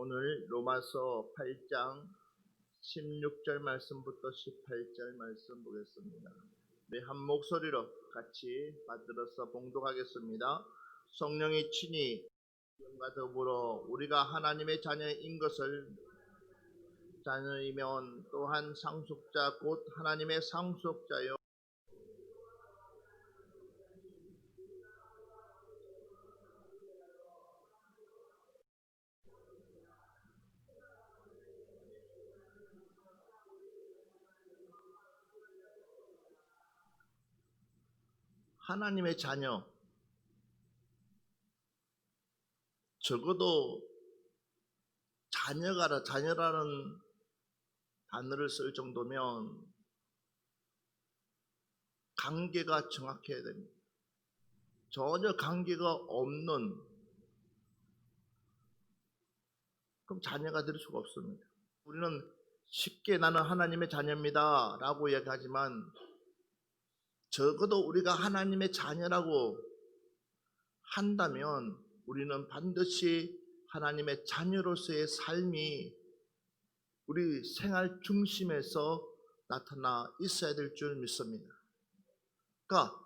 오늘 로마서 8장 16절 말씀부터 18절 말씀 보겠습니다. 우리 한 목소리로 같이 받들어서 봉독하겠습니다. 성령이 친히 영과 더불어 우리가 하나님의 자녀인 것을 자녀이면 또한 상속자 곧 하나님의 상속자요 하나님의 자녀, 적어도 자녀라는 단어를 쓸 정도면 관계가 정확해야 됩니다. 전혀 관계가 없는, 그럼 자녀가 될 수가 없습니다. 우리는 쉽게 나는 하나님의 자녀입니다 라고 얘기하지만 적어도 우리가 하나님의 자녀라고 한다면 우리는 반드시 하나님의 자녀로서의 삶이 우리 생활 중심에서 나타나 있어야 될 줄 믿습니다. 그러니까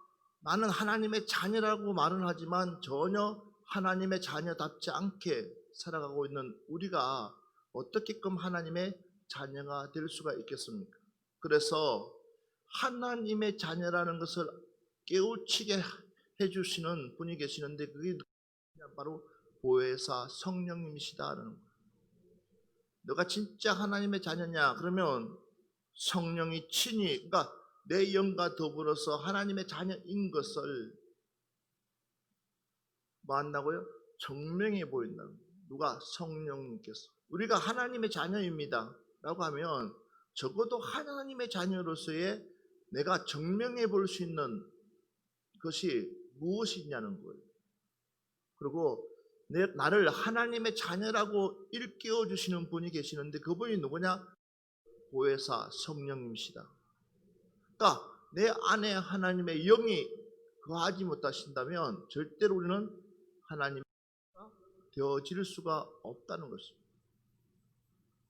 나는 하나님의 자녀라고 말은 하지만 전혀 하나님의 자녀답지 않게 살아가고 있는 우리가 어떻게끔 하나님의 자녀가 될 수가 있겠습니까? 그래서 하나님의 자녀라는 것을 깨우치게 해주시는 분이 계시는데 그게 바로 보혜사 성령님이시다라는 거예요. 너가 진짜 하나님의 자녀냐? 그러면 성령이 친히, 그러니까 내 영과 더불어서 하나님의 자녀인 것을 뭐 한다고요? 증명해 보인다는 거예요. 누가? 성령님께서. 우리가 하나님의 자녀입니다 라고 하면 적어도 하나님의 자녀로서의 내가 증명해 볼 수 있는 것이 무엇이냐는 거예요. 그리고 나를 하나님의 자녀라고 일깨워 주시는 분이 계시는데 그분이 누구냐? 보혜사 성령님이시다. 그러니까 내 안에 하나님의 영이 거하지 못하신다면 절대로 우리는 하나님이 되어질 수가 없다는 것입니다.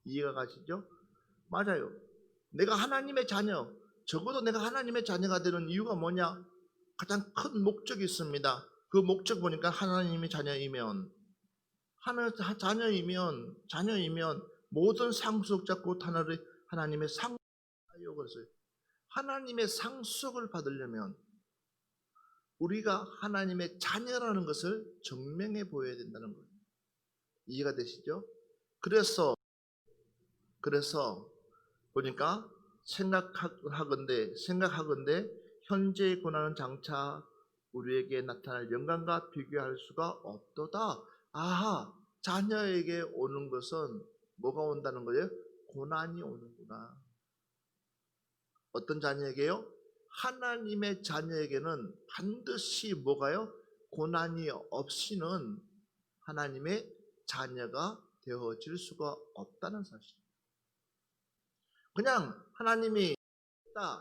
이해가 가시죠? 맞아요. 내가 하나님의 자녀, 적어도 내가 하나님의 자녀가 되는 이유가 뭐냐? 가장 큰 목적이 있습니다. 그 목적 보니까 하나님의 자녀이면 모든 상속자 곧 하나님의 상속자요. 그래서 하나님의 상속을 받으려면 우리가 하나님의 자녀라는 것을 증명해 보여야 된다는 거예요. 이해가 되시죠? 그래서 보니까 생각하건대 현재의 고난은 장차 우리에게 나타날 영광과 비교할 수가 없도다. 아하, 자녀에게 오는 것은 뭐가 온다는 거예요? 고난이 오는구나. 어떤 자녀에게요? 하나님의 자녀에게는 반드시 뭐가요? 고난이 없이는 하나님의 자녀가 되어질 수가 없다는 사실. 그냥 하나님이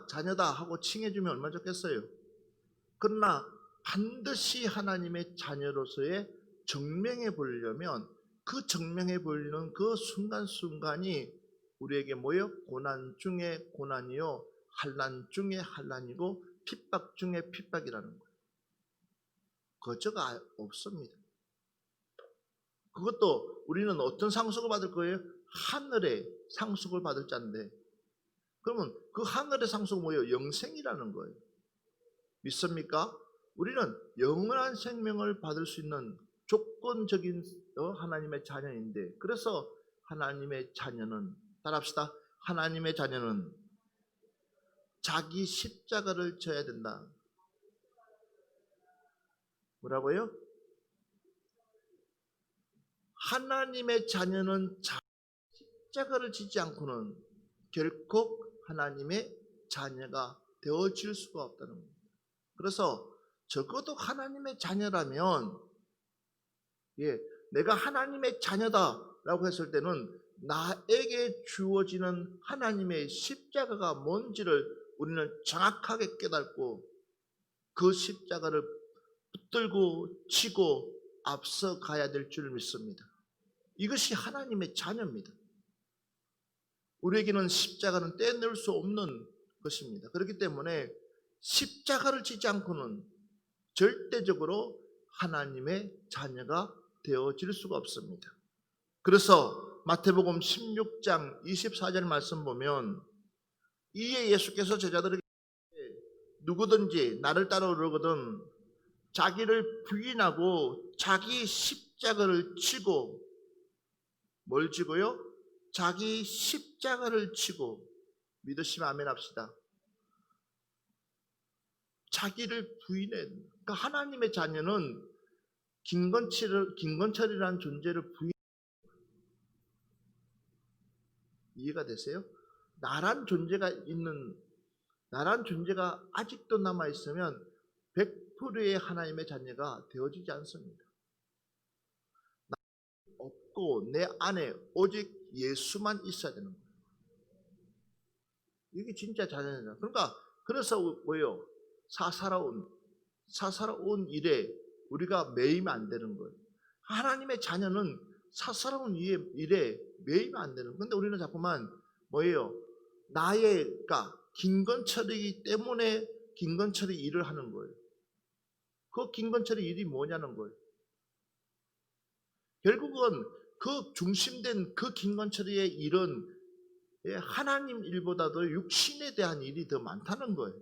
자녀다 하고 칭해주면 얼마나 좋겠어요. 그러나 반드시 하나님의 자녀로서의 증명해 보려면 그 증명해 보이는 그 순간순간이 우리에게 뭐예요? 고난 중에 고난이요, 환난 중에 환난이고 핍박 중에 핍박이라는 거예요. 거저가 없습니다. 그것도 우리는 어떤 상속을 받을 거예요? 하늘의 상속을 받을 자인데, 그러면 그 하늘의 상속은 뭐예요? 영생이라는 거예요. 믿습니까? 우리는 영원한 생명을 받을 수 있는 조건적인 하나님의 자녀인데, 그래서 하나님의 자녀는, 따라합시다. 하나님의 자녀는 자기 십자가를 져야 된다. 뭐라고요? 하나님의 자녀는 십자가를 지지 않고는 결코 하나님의 자녀가 되어질 수가 없다는 겁니다. 그래서 적어도 하나님의 자녀라면, 내가 하나님의 자녀다라고 했을 때는 나에게 주어지는 하나님의 십자가가 뭔지를 우리는 정확하게 깨닫고 그 십자가를 붙들고 치고 앞서 가야 될 줄 믿습니다. 이것이 하나님의 자녀입니다. 우리에게는 십자가는 떼낼 수 없는 것입니다. 그렇기 때문에 십자가를 지지 않고는 절대적으로 하나님의 자녀가 되어질 수가 없습니다. 그래서 마태복음 16장 24절 말씀 보면 이에 예수께서 제자들에게 누구든지 나를 따르거든 자기를 부인하고 자기 십자가를 지고 뭘 지고요? 자기 십자가를 지고 믿으시면 아멘 합시다. 자기를 부인해. 그러니까 하나님의 자녀는 김건철이라는 존재를 부인. 이해가 되세요? 나란 존재가 아직도 남아 있으면 100%의 하나님의 자녀가 되어지지 않습니다. 없고 내 안에 오직 예수만 있어야 되는 거예요. 이게 진짜 자녀잖아요. 그러니까 그래서 뭐예요? 사사로운 일에 우리가 매이면 안 되는 거예요. 하나님의 자녀는 사사로운 일에 매이면 안 되는 거예요. 근데 우리는 자꾸만 뭐예요? 그러니까 김건철이기 때문에 김건철이 일을 하는 거예요. 그 김건철의 일이 뭐냐는 거예요. 결국은 그 중심된 그 김건철의 일은 하나님 일보다도 육신에 대한 일이 더 많다는 거예요.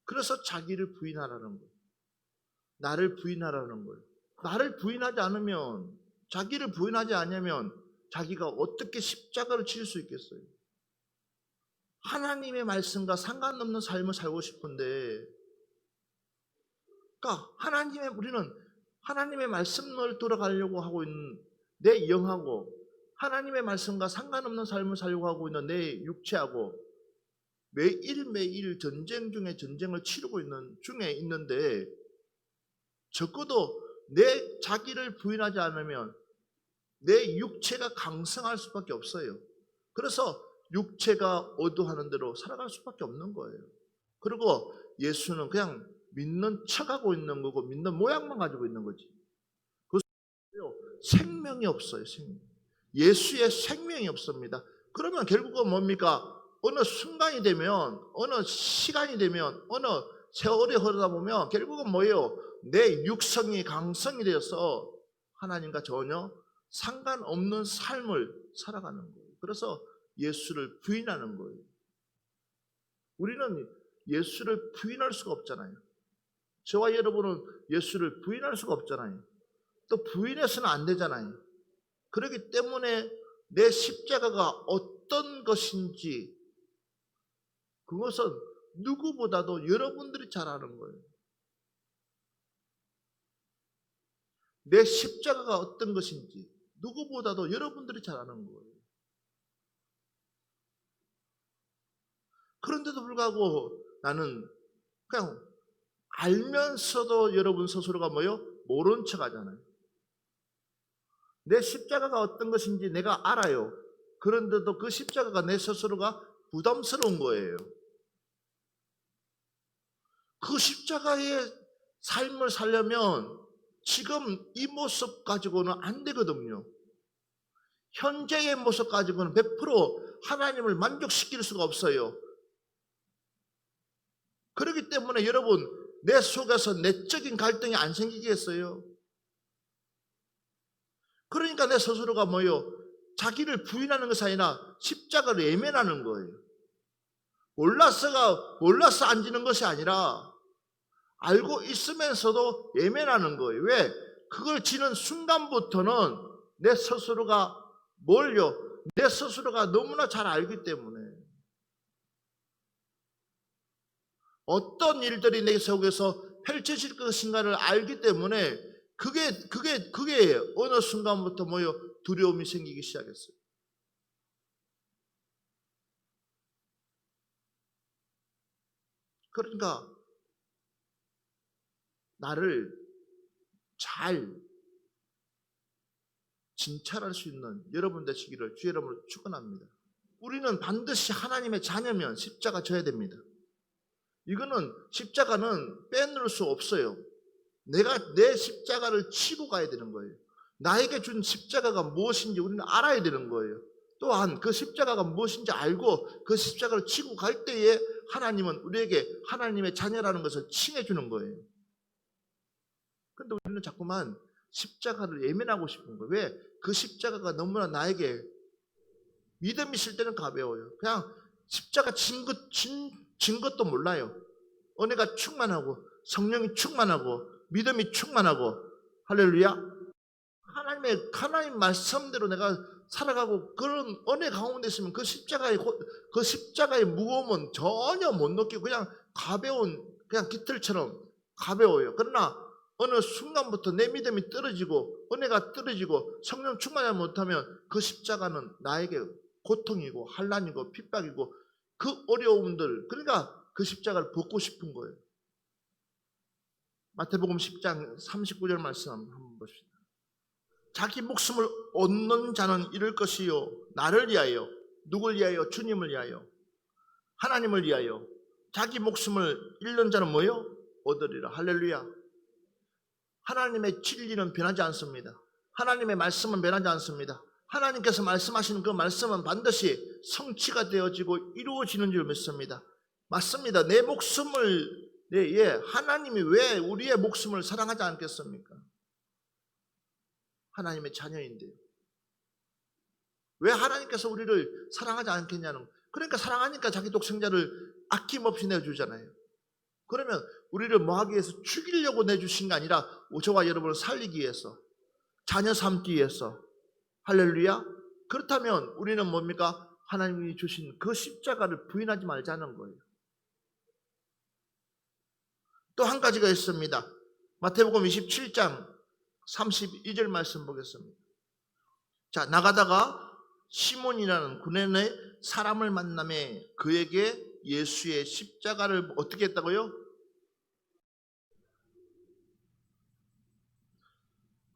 그래서 자기를 부인하라는 거예요. 나를 부인하라는 거예요. 나를 부인하지 않으면, 자기를 부인하지 않으면 자기가 어떻게 십자가를 칠 수 있겠어요? 하나님의 말씀과 상관없는 삶을 살고 싶은데, 그러니까 우리는 하나님의 말씀을 돌아가려고 하고 있는 내 영하고 하나님의 말씀과 상관없는 삶을 살려고 하고 있는 내 육체하고 매일매일 전쟁 중에 전쟁을 치르고 있는데 적어도 내 자기를 부인하지 않으면 내 육체가 강성할 수밖에 없어요. 그래서 육체가 어두워하는 대로 살아갈 수밖에 없는 거예요. 그리고 예수는 그냥 믿는 척하고 있는 거고 믿는 모양만 가지고 있는 거지. 그 생명이 없어요. 예수의 생명이 없습니다. 그러면 결국은 뭡니까? 어느 순간이 되면, 어느 시간이 되면, 어느 세월이 흐르다 보면 결국은 뭐예요? 내 육성이 강성이 되어서 하나님과 전혀 상관없는 삶을 살아가는 거예요. 그래서 예수를 부인하는 거예요. 우리는 예수를 부인할 수가 없잖아요. 저와 여러분은 예수를 부인할 수가 없잖아요. 또 부인해서는 안 되잖아요. 그렇기 때문에 내 십자가가 어떤 것인지 그것은 누구보다도 여러분들이 잘 아는 거예요. 내 십자가가 어떤 것인지 누구보다도 여러분들이 잘 아는 거예요. 그런데도 불구하고 나는 그냥 알면서도 여러분 스스로가 모른 척 하잖아요. 내 십자가가 어떤 것인지 내가 알아요. 그런데도 그 십자가가 내 스스로가 부담스러운 거예요. 그 십자가의 삶을 살려면 지금 이 모습 가지고는 안 되거든요. 현재의 모습 가지고는 100% 하나님을 만족시킬 수가 없어요. 그렇기 때문에 여러분 내 속에서 내적인 갈등이 안 생기겠어요? 그러니까 내 스스로가 자기를 부인하는 것이 아니라 십자가를 외면하는 거예요. 몰라서 안 지는 것이 아니라 알고 있으면서도 외면하는 거예요. 왜? 그걸 지는 순간부터는 내 스스로가 내 스스로가 너무나 잘 알기 때문에 어떤 일들이 내 속에서 펼쳐질 것인가를 알기 때문에 그게 어느 순간부터 두려움이 생기기 시작했어요. 그러니까 나를 잘 진찰할 수 있는 여러분 되시기를 주의 이름으로 축원합니다. 우리는 반드시 하나님의 자녀면 십자가 져야 됩니다. 이거는 십자가는 빼놓을 수 없어요. 내가 내 십자가를 치고 가야 되는 거예요. 나에게 준 십자가가 무엇인지 우리는 알아야 되는 거예요. 또한 그 십자가가 무엇인지 알고 그 십자가를 지고 갈 때에 하나님은 우리에게 하나님의 자녀라는 것을 칭해 주는 거예요. 그런데 우리는 자꾸만 십자가를 예민하고 싶은 거예요. 왜? 그 십자가가 너무나 나에게 믿음이 있을 때는 가벼워요. 그냥 십자가 진 것도 몰라요. 은혜가 충만하고 성령이 충만하고 믿음이 충만하고 할렐루야. 하나님 말씀대로 내가 살아가고 그런 은혜 가운데 있으면 그 십자가의 무거움은 전혀 못 느끼고 그냥 가벼운 그냥 깃털처럼 가벼워요. 그러나 어느 순간부터 내 믿음이 떨어지고 은혜가 떨어지고 성령 충만하지 못하면 그 십자가는 나에게 고통이고 환난이고 핍박이고 그 어려움들, 그러니까 그 십자가를 벗고 싶은 거예요. 마태복음 10장 39절 말씀 한번 보십시다. 자기 목숨을 얻는 자는 잃을 것이요, 나를 위하여, 누굴 위하여? 주님을 위하여, 하나님을 위하여. 자기 목숨을 잃는 자는 뭐요? 얻으리라. 할렐루야. 하나님의 진리는 변하지 않습니다. 하나님의 말씀은 변하지 않습니다. 하나님께서 말씀하시는 그 말씀은 반드시 성취가 되어지고 이루어지는 줄 믿습니다. 맞습니다. 내 목숨을 하나님이 왜 우리의 목숨을 사랑하지 않겠습니까? 하나님의 자녀인데요. 왜 하나님께서 우리를 사랑하지 않겠냐는, 그러니까 사랑하니까 자기 독생자를 아낌없이 내주잖아요. 그러면 우리를 뭐 하기 위해서 죽이려고 내주신 게 아니라 저와 여러분을 살리기 위해서, 자녀 삼기 위해서. 할렐루야. 그렇다면 우리는 뭡니까? 하나님이 주신 그 십자가를 부인하지 말자는 거예요. 또 한 가지가 있습니다. 마태복음 27장 32절 말씀 보겠습니다. 자, 나가다가 시몬이라는 구레네 사람을 만나매 그에게 예수의 십자가를 어떻게 했다고요?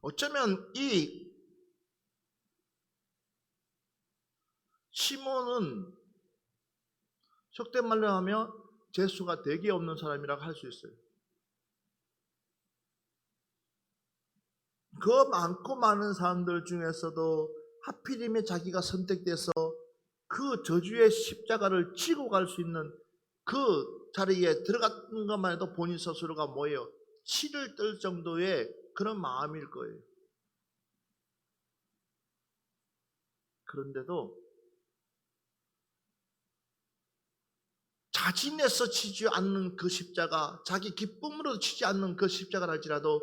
어쩌면 이 시몬은 속된 말로 하면 재수가 되게 없는 사람이라고 할 수 있어요. 그 많고 많은 사람들 중에서도 하필이면 자기가 선택돼서 그 저주의 십자가를 지고 갈 수 있는 그 자리에 들어갔는 것만 해도 본인 스스로가 뭐예요? 치를 떨 정도의 그런 마음일 거예요. 그런데도 자진해서 치지 않는 그 십자가, 자기 기쁨으로 치지 않는 그 십자가를 할지라도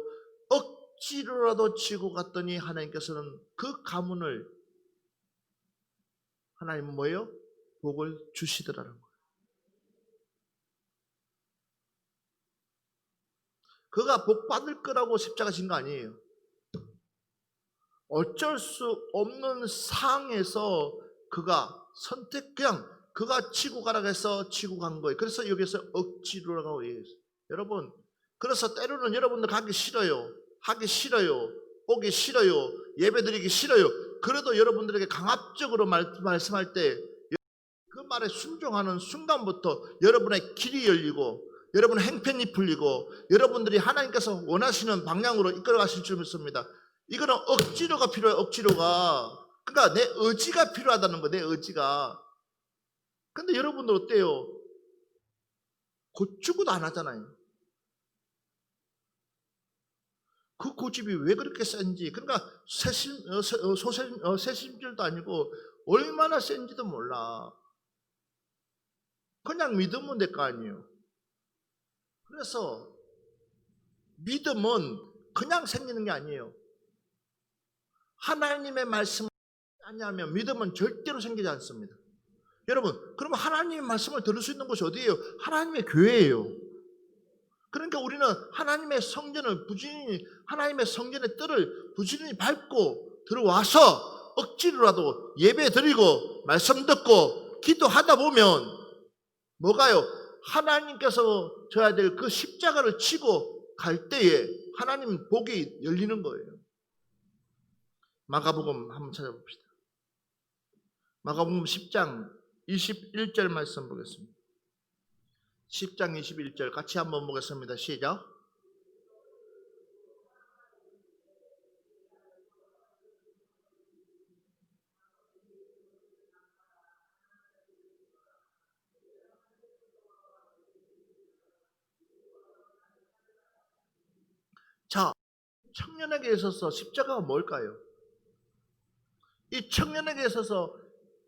억지로라도 치고 갔더니 하나님께서는 그 가문을 하나님은 뭐예요? 복을 주시더라는 거예요. 그가 복 받을 거라고 십자가 진 거 아니에요. 어쩔 수 없는 상황에서 그가 그냥 그가 치고 가라고 해서 치고 간 거예요. 그래서 여기서 억지로라고 얘기했어요. 여러분, 그래서 때로는 여러분들 가기 싫어요. 하기 싫어요. 오기 싫어요. 예배드리기 싫어요. 그래도 여러분들에게 강압적으로 말씀할 때 그 말에 순종하는 순간부터 여러분의 길이 열리고 여러분의 행편이 풀리고 여러분들이 하나님께서 원하시는 방향으로 이끌어 가실 줄 믿습니다. 이거는 억지로가 필요해요. 억지로가. 그러니까 내 의지가 필요하다는 거예요. 내 의지가. 근데 여러분들 어때요? 고추고도 안 하잖아요. 그 고집이 왜 그렇게 센지. 그러니까 새심줄도 아니고 얼마나 센지도 몰라. 그냥 믿으면 될 거 아니에요. 그래서 믿음은 그냥 생기는 게 아니에요. 하나님의 말씀을 아니하면 믿음은 절대로 생기지 않습니다. 여러분, 그러면 하나님의 말씀을 들을 수 있는 곳이 어디예요? 하나님의 교회예요. 그러니까 우리는 하나님의 성전을 부지런히, 하나님의 성전의 뜰을 부지런히 밟고 들어와서 억지로라도 예배 드리고 말씀 듣고 기도하다 보면 뭐가요? 하나님께서 져야 될 그 십자가를 치고 갈 때에 하나님 복이 열리는 거예요. 마가복음 한번 찾아봅시다. 마가복음 10장 21절 말씀 보겠습니다. 10장 21절 같이 한번 보겠습니다. 시작. 청년에게 있어서 십자가가 뭘까요? 이 청년에게 있어서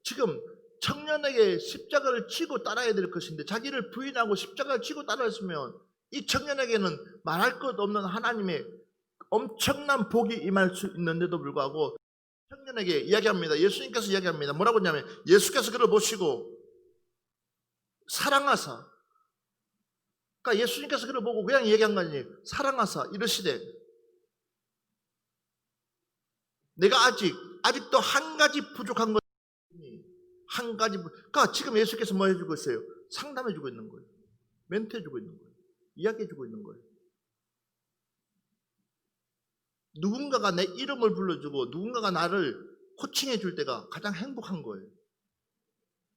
지금 청년에게 십자가를 지고 따라야 될 것인데 자기를 부인하고 십자가를 지고 따라했으면 이 청년에게는 말할 것 없는 하나님의 엄청난 복이 임할 수 있는데도 불구하고 청년에게 이야기합니다. 예수님께서 이야기합니다. 뭐라고 했냐면 예수께서 그를 보시고 사랑하사, 그러니까 예수님께서 그를 보고 그냥 얘기한 거 아니에요. 사랑하사 이르시되 내가 아직도 한 가지 부족한 것이 한 가지. 그러니까 지금 예수께서 뭐 해주고 있어요? 상담해주고 있는 거예요. 멘트해주고 있는 거예요. 이야기해주고 있는 거예요. 누군가가 내 이름을 불러주고 누군가가 나를 코칭해 줄 때가 가장 행복한 거예요.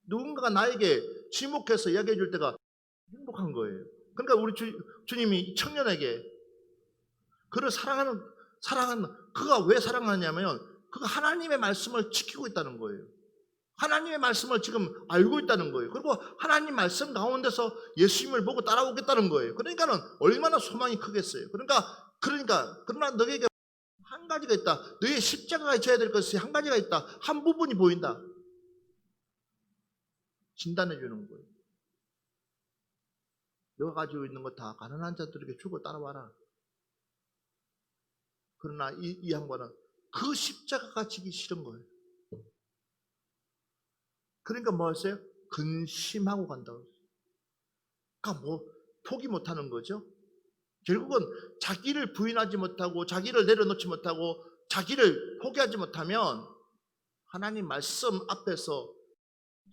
누군가가 나에게 지목해서 이야기해 줄 때가 행복한 거예요. 그러니까 우리 주님이 청년에게 그를 사랑하는 그가 왜 사랑하냐면 그가 하나님의 말씀을 지키고 있다는 거예요. 하나님의 말씀을 지금 알고 있다는 거예요. 그리고 하나님 말씀 가운데서 예수님을 보고 따라오겠다는 거예요. 그러니까는 얼마나 소망이 크겠어요. 그러나 너에게 한 가지가 있다. 너의 십자가가 져야 될 것이 한 가지가 있다. 한 부분이 보인다. 진단해 주는 거예요. 너가 가지고 있는 거 다 가난한 자들에게 주고 따라와라. 그러나 이 양반은 그 십자가가 지기 싫은 거예요. 그러니까 뭐 했어요? 근심하고 간다고. 그러니까 뭐 포기 못하는 거죠. 결국은 자기를 부인하지 못하고 자기를 내려놓지 못하고 자기를 포기하지 못하면 하나님 말씀 앞에서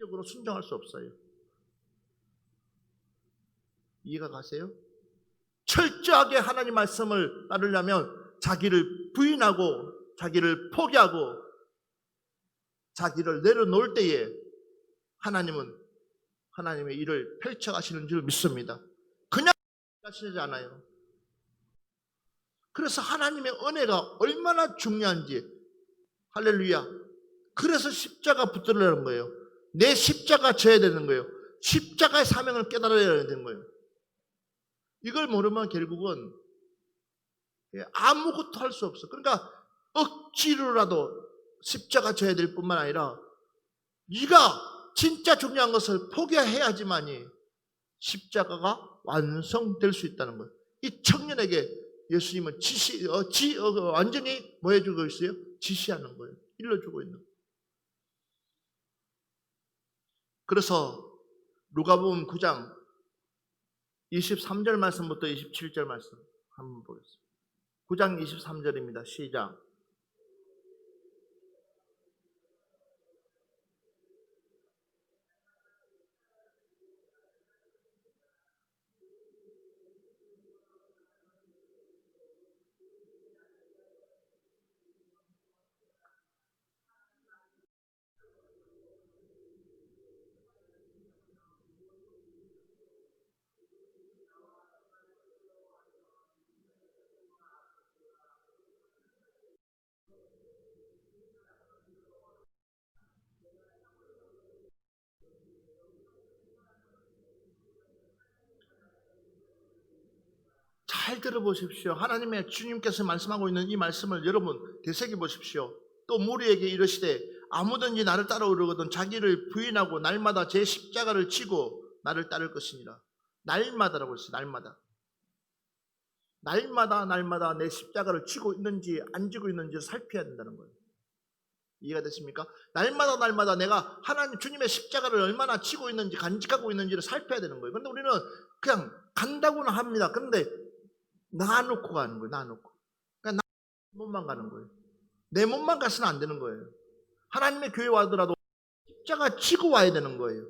적으로 순종할 수 없어요. 이해가 가세요? 철저하게 하나님 말씀을 따르려면 자기를 부인하고 자기를 포기하고 자기를 내려놓을 때에 하나님은 하나님의 일을 펼쳐가시는 줄 믿습니다. 그냥 하시지 않아요. 그래서 하나님의 은혜가 얼마나 중요한지, 할렐루야. 그래서 십자가 붙들으라는 거예요. 내 십자가 져야 되는 거예요. 십자가의 사명을 깨달아야 되는 거예요. 이걸 모르면 결국은 아무것도 할 수 없어. 그러니까 억지로라도 십자가 져야 될 뿐만 아니라 네가 진짜 중요한 것을 포기해야지만이 십자가가 완성될 수 있다는 거예요. 이 청년에게 예수님은 완전히 뭐 해주고 있어요? 지시하는 거예요. 일러주고 있는 거예요. 그래서 누가복음 9장 23절 말씀부터 27절 말씀 한번 보겠습니다. 9장 23절입니다. 시작. 잘 들어보십시오. 하나님의 주님께서 말씀하고 있는 이 말씀을 여러분 되새겨 보십시오. 또 무리에게 이르시되 아무든지 나를 따라오려거든 자기를 부인하고 날마다 제 십자가를 지고 나를 따를 것이니라. 날마다라고 했어요. 날마다 내 십자가를 지고 있는지 안 지고 있는지 살펴야 된다는 거예요. 이해가 됐습니까? 날마다 내가 하나님 주님의 십자가를 얼마나 지고 있는지 간직하고 있는지를 살펴야 되는 거예요. 그런데 우리는 그냥 간다고는 합니다. 그런데 놔놓고 가는 거예요. 놔놓고. 그러니까 내 몸만 가는 거예요. 내 몸만 가서는 안 되는 거예요. 하나님의 교회 와더라도 십자가 지고 와야 되는 거예요.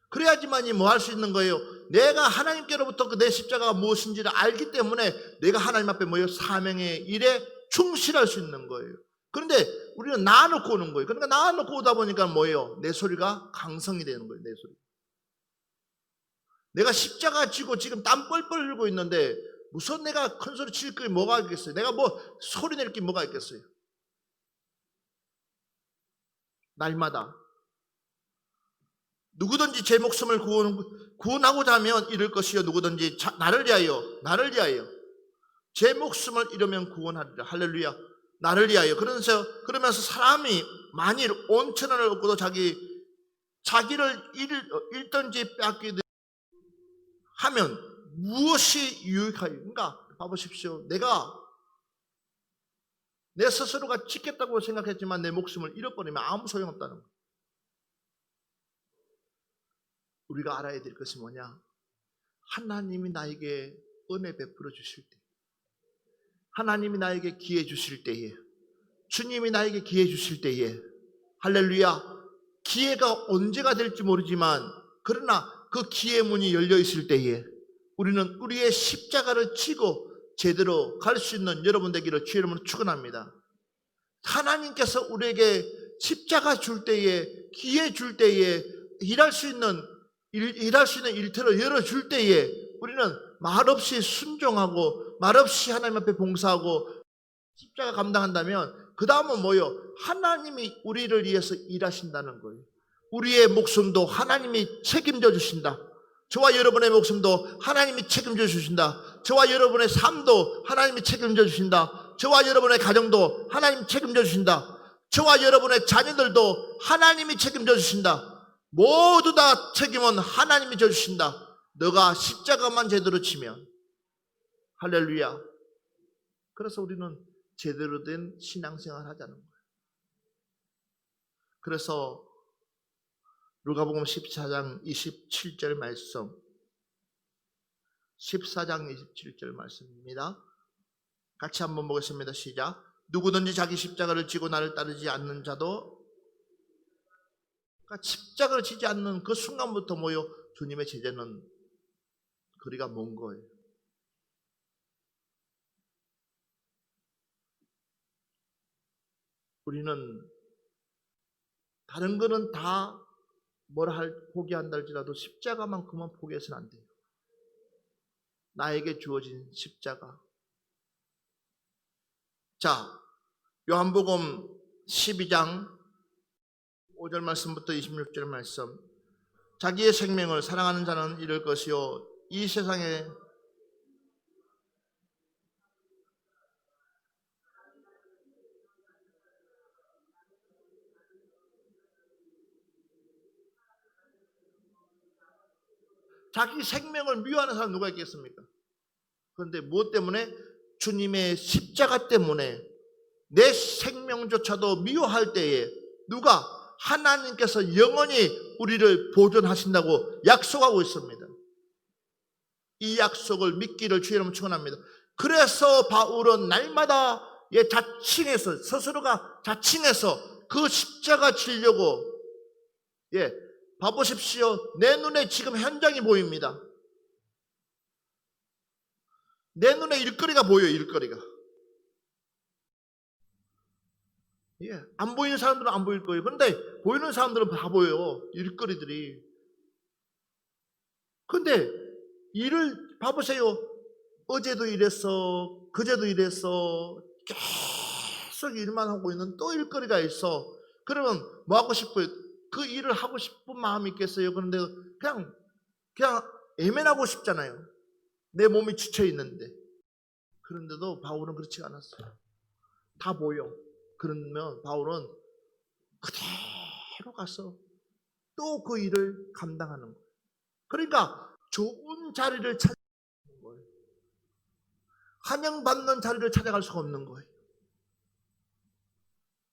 그래야지만이 뭐 할 수 있는 거예요. 내가 하나님께로부터 그 내 십자가가 무엇인지를 알기 때문에 내가 하나님 앞에 뭐예요? 사명의 일에 충실할 수 있는 거예요. 그런데 우리는 놔놓고 오는 거예요. 그러니까 놔놓고 오다 보니까 뭐예요? 내 소리가 강성이 되는 거예요. 내 소리. 내가 십자가 지고 지금 땀 뻘뻘 흘리고 있는데 무슨 내가 큰 소리 칠 게 뭐가 있겠어요? 내가 뭐 소리 낼 게 뭐가 있겠어요? 날마다 누구든지 제 목숨을 구원하고자 하면 잃을 것이요 누구든지 나를 위하여 제 목숨을 잃으면 구원하리라. 할렐루야. 나를 위하여. 그러면서 사람이 만일 온 천하를 얻고도 자기를 잃든지 뺏기든 하면 무엇이 유익하여? 그러니까 봐보십시오. 내가 내 스스로가 지켰다고 생각했지만 내 목숨을 잃어버리면 아무 소용없다는 거예요. 우리가 알아야 될 것이 뭐냐? 하나님이 나에게 은혜 베풀어 주실 때, 하나님이 나에게 기회 주실 때에, 주님이 나에게 기회 주실 때에, 할렐루야, 기회가 언제가 될지 모르지만 그러나 그 기회 문이 열려 있을 때에 우리는 우리의 십자가를 지고 제대로 갈 수 있는 여러분 되기를 주의 이름으로 축원합니다. 하나님께서 우리에게 십자가 줄 때에, 기회 줄 때에, 일할 수 있는 일터를 열어줄 때에 우리는 말없이 순종하고 말없이 하나님 앞에 봉사하고 십자가 감당한다면 그 다음은 뭐요? 하나님이 우리를 위해서 일하신다는 거예요. 우리의 목숨도 하나님이 책임져 주신다. 저와 여러분의 목숨도 하나님이 책임져 주신다. 저와 여러분의 삶도 하나님이 책임져 주신다. 저와 여러분의 가정도 하나님이 책임져 주신다. 저와 여러분의 자녀들도 하나님이 책임져 주신다. 모두 다 책임은 하나님이 져주신다. 너가 십자가만 제대로 지면. 할렐루야. 그래서 우리는 제대로 된 신앙생활을 하자는 거예요. 그래서 누가복음 14장 27절 말씀, 14장 27절 말씀입니다. 같이 한번 보겠습니다. 시작. 누구든지 자기 십자가를 지고 나를 따르지 않는 자도, 그러니까 십자가를 지지 않는 그 순간부터 뭐요? 주님의 제자는 거리가 먼 거예요. 우리는 다른 거는 다 포기한다 할지라도 십자가만큼은 포기해서는 안 돼요. 나에게 주어진 십자가. 자, 요한복음 12장 5절 말씀부터 26절 말씀. 자기의 생명을 사랑하는 자는 잃을 것이요, 이 세상에 자기 생명을 미워하는 사람 누가 있겠습니까? 그런데 무엇 때문에? 주님의 십자가 때문에 내 생명조차도 미워할 때에 누가? 하나님께서 영원히 우리를 보존하신다고 약속하고 있습니다. 이 약속을 믿기를 주의 이름으로 축원합니다. 그래서 바울은 날마다 자칭해서, 스스로가 자칭해서 그 십자가 지려고, 봐보십시오. 내 눈에 지금 현장이 보입니다. 내 눈에 일거리가 보여요. 일거리가. 안 보이는 사람들은 안 보일 거예요. 그런데 보이는 사람들은 다 보여요. 일거리들이. 그런데 일을 봐보세요. 어제도 일했어, 그제도 일했어, 계속 일만 하고 있는 또 일거리가 있어. 그러면 뭐 하고 싶어요? 그 일을 하고 싶은 마음이 있겠어요? 그런데 그냥 애면하고 싶잖아요. 내 몸이 지쳐 있는데. 그런데도 바울은 그렇지 않았어요. 다 보여. 그러면 바울은 그대로 가서 또 그 일을 감당하는 거예요. 그러니까 좋은 자리를 찾는 거예요. 환영받는 자리를 찾아갈 수가 없는 거예요.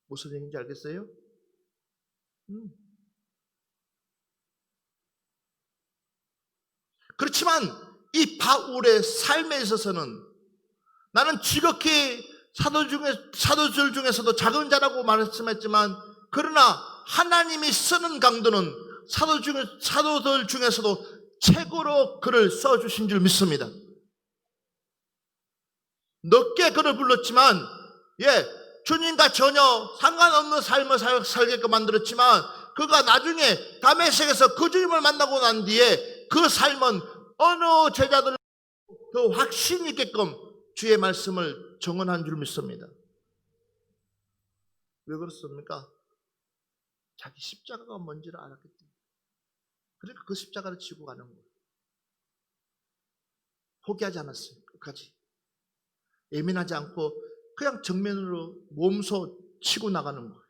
무슨 얘기인지 알겠어요? 그렇지만 이 바울의 삶에 있어서는 나는 지극히 사도들 중에서도 작은 자라고 말씀했지만, 그러나 하나님이 쓰는 강도는 사도들 중에서도 최고로 그를 써주신 줄 믿습니다. 넓게 그를 불렀지만, 주님과 전혀 상관없는 삶을 살게끔 만들었지만, 그가 나중에 다메섹에서 그 주님을 만나고 난 뒤에 그 삶은 어느 제자들 더 확신 있게끔 주의 말씀을 정언한 줄 믿습니다. 왜 그렇습니까? 자기 십자가가 뭔지를 알았기 때문에. 그러니까 그 십자가를 지고 가는 거예요. 포기하지 않았어요. 끝까지. 예민하지 않고 그냥 정면으로 몸소 치고 나가는 거예요.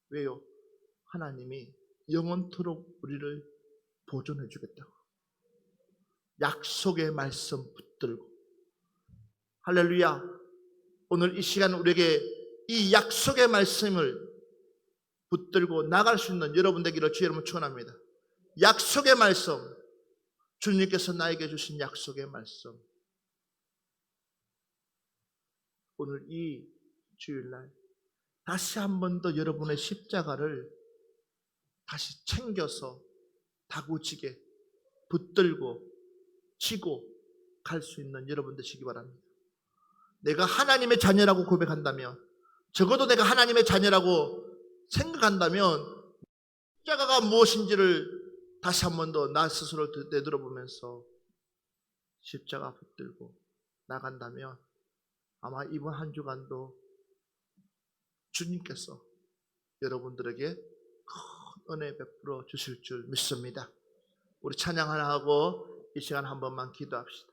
왜요? 하나님이 영원토록 우리를 보존해 주겠다고. 약속의 말씀 붙들고. 할렐루야. 오늘 이 시간 우리에게 이 약속의 말씀을 붙들고 나갈 수 있는 여러분 되기를 주의 이름으로 축원합니다. 약속의 말씀, 주님께서 나에게 주신 약속의 말씀, 오늘 이 주일날 다시 한 번 더 여러분의 십자가를 다시 챙겨서 다구지게 붙들고 지고 갈 수 있는 여러분 되시기 바랍니다. 내가 하나님의 자녀라고 고백한다면, 적어도 내가 하나님의 자녀라고 생각한다면 십자가가 무엇인지를 다시 한 번 더 나 스스로 되돌아보면서 십자가 붙들고 나간다면 아마 이번 한 주간도 주님께서 여러분들에게 큰 은혜 베풀어 주실 줄 믿습니다. 우리 찬양 하나 하고 이 시간 한 번만 기도합시다.